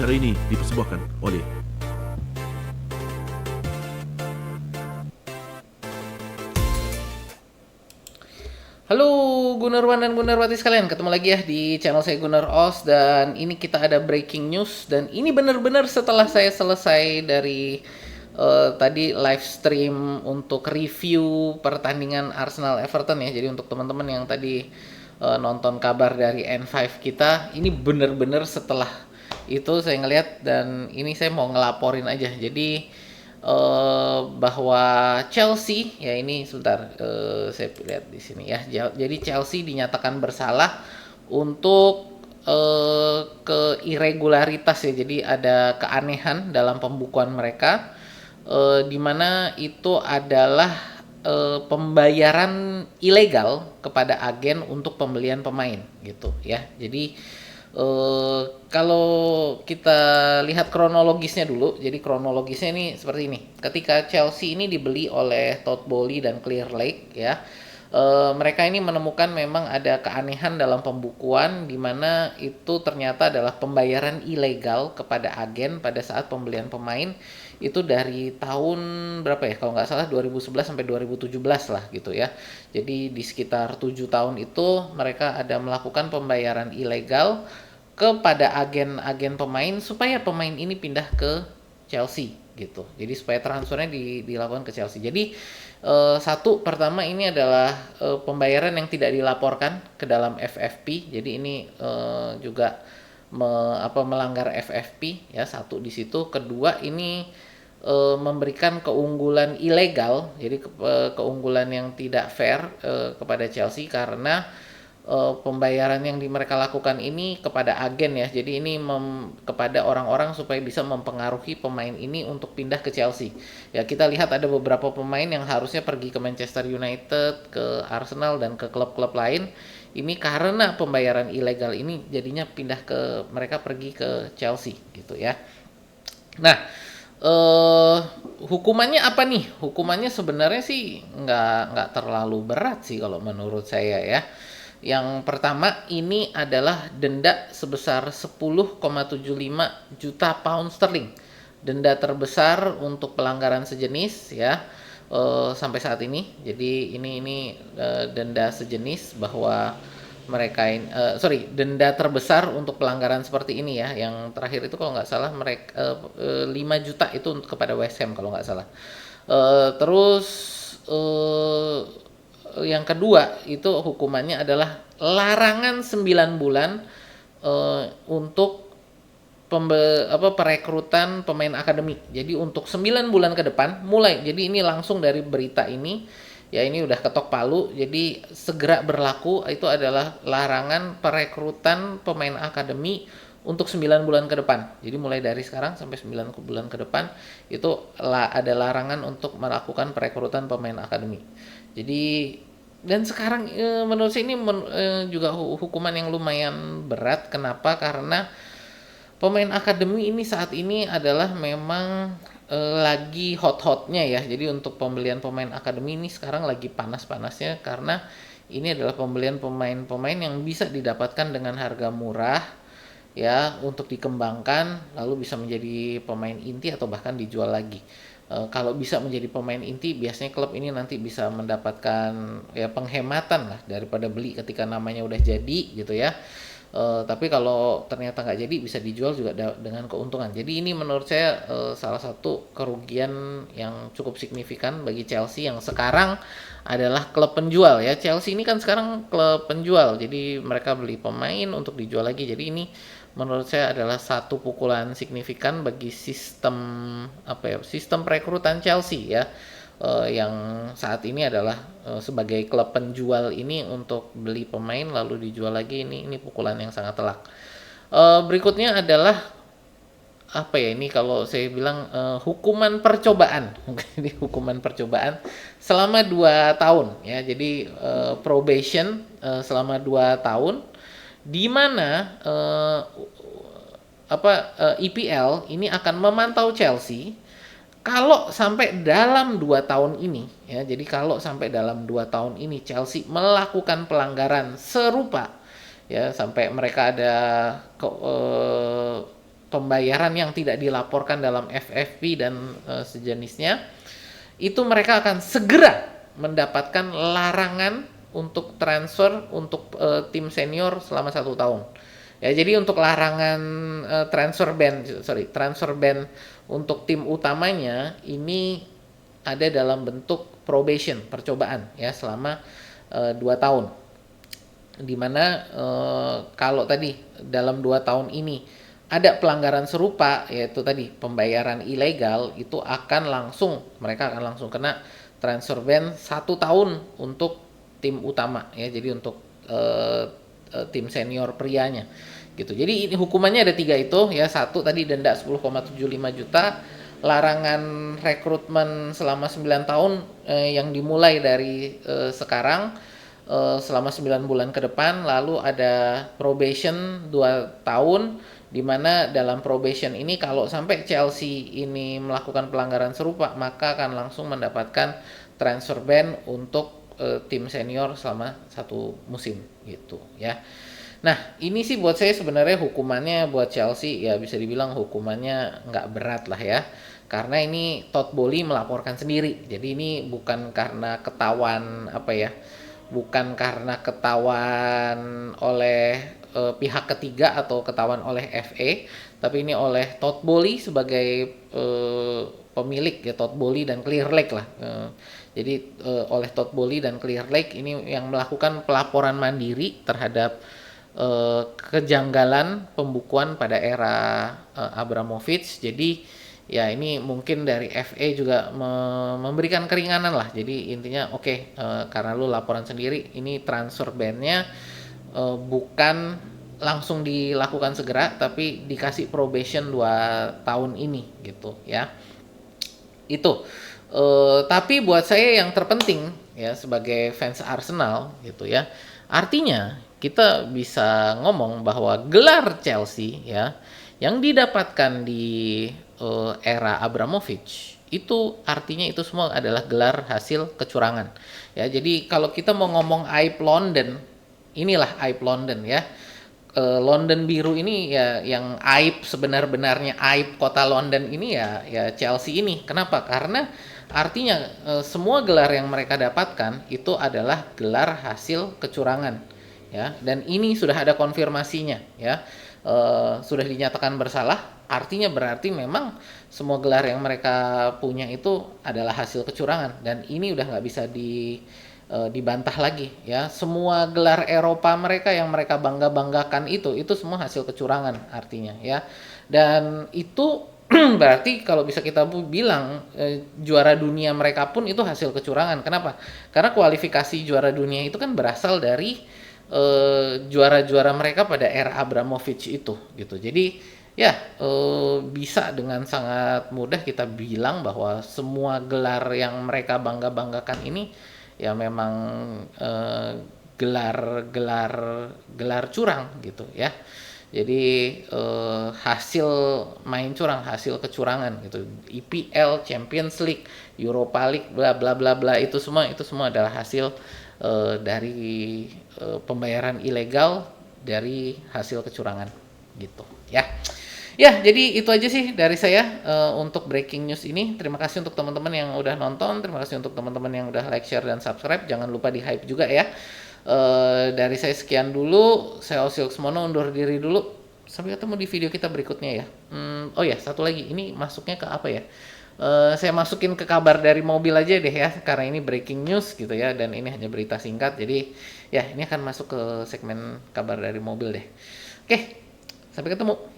Acara ini dipersembahkan oleh Halo Gunarwan dan Gunarwati sekalian, ketemu lagi ya di channel saya Gunar Os. Dan ini kita ada breaking news. Dan ini benar-benar setelah saya selesai dari tadi live stream untuk review pertandingan Arsenal Everton ya. Jadi untuk teman-teman yang tadi nonton kabar dari N5 kita, ini benar-benar setelah itu saya ngeliat, dan ini saya mau ngelaporin aja. Jadi bahwa Chelsea ya, ini sebentar, saya lihat di sini ya. Jadi Chelsea dinyatakan bersalah untuk keirregularitas ya. Jadi ada keanehan dalam pembukuan mereka, di mana itu adalah pembayaran ilegal kepada agen untuk pembelian pemain gitu ya. Jadi kalau kita lihat kronologisnya dulu, jadi kronologisnya ini seperti ini. Ketika Chelsea ini dibeli oleh Todd Boehly dan Clear Lake ya, mereka ini menemukan memang ada keanehan dalam pembukuan, di mana itu ternyata adalah pembayaran ilegal kepada agen pada saat pembelian pemain itu dari tahun berapa ya, kalau nggak salah 2011 sampai 2017 lah gitu ya. Jadi di sekitar 7 tahun itu mereka ada melakukan pembayaran ilegal kepada agen-agen pemain supaya pemain ini pindah ke Chelsea gitu. Jadi supaya transfernya dilakukan ke Chelsea. Jadi satu, pertama ini adalah pembayaran yang tidak dilaporkan ke dalam FFP. Jadi ini juga melanggar FFP ya, satu di situ. Kedua, ini memberikan keunggulan ilegal, jadi keunggulan yang tidak fair kepada Chelsea, karena pembayaran yang mereka lakukan ini kepada agen ya. Jadi ini kepada orang-orang supaya bisa mempengaruhi pemain ini untuk pindah ke Chelsea. Ya, kita lihat ada beberapa pemain yang harusnya pergi ke Manchester United, ke Arsenal dan ke klub-klub lain. Ini karena pembayaran ilegal ini jadinya pindah mereka pergi ke Chelsea gitu ya. Nah, hukumannya apa nih? Hukumannya sebenarnya sih nggak terlalu berat sih kalau menurut saya ya. Yang pertama ini adalah denda sebesar 10,75 juta pound sterling. Denda terbesar untuk pelanggaran sejenis ya, sampai saat ini. Jadi ini denda sejenis, bahwa mereka denda terbesar untuk pelanggaran seperti ini ya. Yang terakhir itu kalau nggak salah mereka 5 juta itu kepada West Ham kalau nggak salah. Terus yang kedua itu hukumannya adalah larangan 9 bulan untuk perekrutan pemain akademi. Jadi untuk 9 bulan ke depan mulai, jadi ini langsung dari berita ini ya, ini udah ketok palu, jadi segera berlaku. Itu adalah larangan perekrutan pemain akademi untuk 9 bulan ke depan. Jadi mulai dari sekarang sampai 9 bulan ke depan itu ada larangan untuk melakukan perekrutan pemain akademi. Jadi, dan sekarang menurut saya ini juga hukuman yang lumayan berat. Kenapa? Karena pemain akademi ini saat ini adalah memang lagi hot-hotnya ya. Jadi untuk pembelian pemain akademi ini sekarang lagi panas-panasnya, karena ini adalah pembelian pemain-pemain yang bisa didapatkan dengan harga murah ya, untuk dikembangkan lalu bisa menjadi pemain inti atau bahkan dijual lagi. Kalau bisa menjadi pemain inti, biasanya klub ini nanti bisa mendapatkan ya penghematan lah daripada beli ketika namanya udah jadi gitu ya. Tapi kalau ternyata nggak jadi, bisa dijual juga dengan keuntungan. Jadi ini menurut saya salah satu kerugian yang cukup signifikan bagi Chelsea yang sekarang adalah klub penjual ya. Chelsea ini kan sekarang klub penjual, jadi mereka beli pemain untuk dijual lagi. Jadi ini menurut saya adalah satu pukulan signifikan bagi sistem perekrutan Chelsea ya, yang saat ini adalah sebagai klub penjual ini untuk beli pemain lalu dijual lagi. Ini pukulan yang sangat telak. Berikutnya adalah apa ya, ini kalau saya bilang hukuman percobaan. Jadi hukuman percobaan selama 2 tahun ya. Jadi probation selama 2 tahun, di mana EPL ini akan memantau Chelsea kalau sampai dalam 2 tahun ini ya. Jadi kalau sampai dalam 2 tahun ini Chelsea melakukan pelanggaran serupa ya, sampai mereka ada pembayaran yang tidak dilaporkan dalam FFP dan sejenisnya, itu mereka akan segera mendapatkan larangan untuk transfer untuk tim senior selama 1 tahun. Ya, jadi untuk larangan transfer ban untuk tim utamanya ini ada dalam bentuk probation, percobaan ya selama 2 tahun. Dimana kalau tadi dalam 2 tahun ini ada pelanggaran serupa, yaitu tadi pembayaran ilegal, itu mereka akan langsung kena transfer ban 1 tahun untuk tim utama ya, jadi untuk tim senior prianya gitu. Jadi ini hukumannya ada 3 itu ya. Satu tadi denda 10,75 juta, larangan rekrutmen selama 9 tahun yang dimulai dari sekarang selama 9 bulan ke depan, lalu ada probation 2 tahun, di mana dalam probation ini kalau sampai Chelsea ini melakukan pelanggaran serupa maka akan langsung mendapatkan transfer ban untuk tim senior selama 1 musim gitu ya. Nah, ini sih buat saya sebenarnya hukumannya buat Chelsea ya bisa dibilang hukumannya nggak berat lah ya. Karena ini Todd Boehly melaporkan sendiri. Jadi ini bukan karena ketahuan oleh pihak ketiga atau ketahuan oleh FA, tapi ini oleh Todd Boehly sebagai pemilik ya, Todd Boehly dan Clear Lake lah. Jadi oleh Todd Boehly dan Clear Lake ini yang melakukan pelaporan mandiri terhadap kejanggalan pembukuan pada era Abramovich. Jadi ya ini mungkin dari FA juga memberikan keringanan lah. Jadi intinya oke, karena lu laporan sendiri, ini transfer ban-nya bukan langsung dilakukan segera, tapi dikasih probation 2 tahun ini gitu ya. Itu tapi buat saya yang terpenting ya sebagai fans Arsenal gitu ya, artinya kita bisa ngomong bahwa gelar Chelsea ya yang didapatkan di era Abramovich itu artinya itu semua adalah gelar hasil kecurangan ya. Jadi kalau kita mau ngomong aib London, inilah aib London ya. London biru ini ya, yang aib sebenar-benarnya aib kota London ini ya Chelsea ini. Kenapa? Karena artinya semua gelar yang mereka dapatkan itu adalah gelar hasil kecurangan ya, dan ini sudah ada konfirmasinya ya. Sudah dinyatakan bersalah, artinya berarti memang semua gelar yang mereka punya itu adalah hasil kecurangan, dan ini udah nggak bisa dibantah lagi ya. Semua gelar Eropa mereka yang mereka banggakan itu semua hasil kecurangan artinya ya. Dan itu berarti kalau bisa kita bilang juara dunia mereka pun itu hasil kecurangan. Kenapa? Karena kualifikasi juara dunia itu kan berasal dari juara-juara mereka pada era Abramovich itu gitu. Jadi ya bisa dengan sangat mudah kita bilang bahwa semua gelar yang mereka banggakan ini ya memang gelar curang gitu ya. Jadi hasil main curang, hasil kecurangan gitu. EPL, Champions League, Europa League, bla bla bla bla, itu semua adalah hasil dari pembayaran ilegal dari hasil kecurangan gitu ya. Ya, jadi itu aja sih dari saya untuk breaking news ini. Terima kasih untuk teman-teman yang udah nonton, terima kasih untuk teman-teman yang udah like, share, dan subscribe. Jangan lupa di hype juga ya. Dari saya sekian dulu. Saya Osil Semono undur diri dulu. Sampai ketemu di video kita berikutnya ya. Oh ya, satu lagi, ini masuknya ke apa ya? Saya masukin ke kabar dari mobil aja deh ya, karena ini breaking news gitu ya, dan ini hanya berita singkat. Jadi ya ini akan masuk ke segmen kabar dari mobil deh. Oke, sampai ketemu.